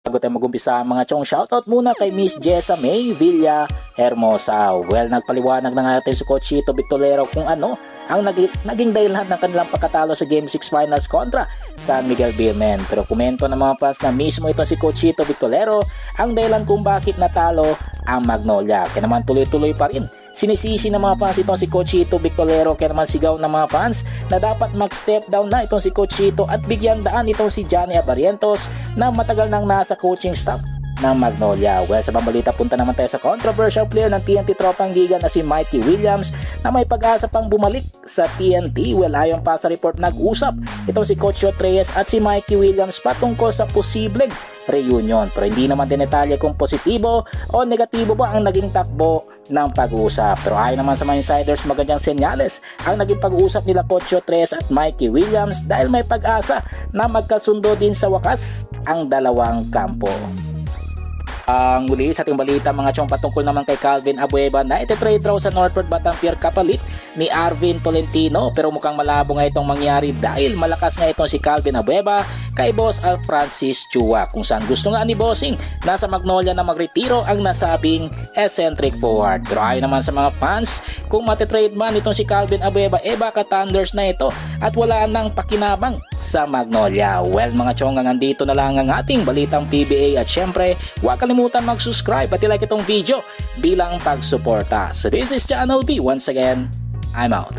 Bago tayo mag-umpisa mga chong, shoutout muna kay Miss Jessa May Villa Hermosa. Well, nagpaliwanag na nga natin si Coach Chito Victorero kung ano ang naging dahilan ng kanilang pagkatalo sa Game 6 Finals kontra San Miguel Beermen. Pero komento ng mga fans na mismo ito si Coach Chito Victorero ang dahilan kung bakit natalo ang Magnolia. Kaya naman tuloy-tuloy pa rin sinisisi ng mga fans itong si Coach Chito Victorero, kaya naman sigaw ng mga fans na dapat mag-step down na itong si Coach Chito at bigyan daan itong si Johnny Abarientos na matagal nang nasa coaching staff ng Magnolia. Well, sa pambalita punta naman tayo sa controversial player ng TNT Tropang Giga na si Mikey Williams na may pag-asa pang bumalik sa TNT. Well, ayon pa sa report, nag-usap itong si Coach Jot Reyes at si Mikey Williams patungkol sa posibleng reunion. Pero hindi naman din detalye kung positibo o negatibo ba ang naging takbo ng pag-uusap. Pero ayon naman sa mga insiders, magandang senyales ang naging pag-uusap nila Coach Jot Reyes at Mikey Williams dahil may pag-asa na magkasundo din sa wakas ang dalawang kampo. Ang muli sa ating balita mga chong, patungkol naman kay Calvin Abueva na ititrade raw sa Northport Batampier kapalit ni Arvin Tolentino, pero mukhang malabo nga itong mangyari dahil malakas nga itong si Calvin Abueva kay Boss Al Francis Chua, kung saan gusto nga ni Bossing nasa Magnolia na magretiro ang nasabing eccentric forward. Pero ayon naman sa mga fans, kung matitrade man itong si Calvin Abueva, baka Thunders na ito at wala nang pakinabang sa Magnolia. Well mga chong, nandito na lang ang ating balitang PBA at syempre huwag kalimutan mag-subscribe at i-like itong video bilang pagsuporta. So this is Channel B. Once again, I'm out.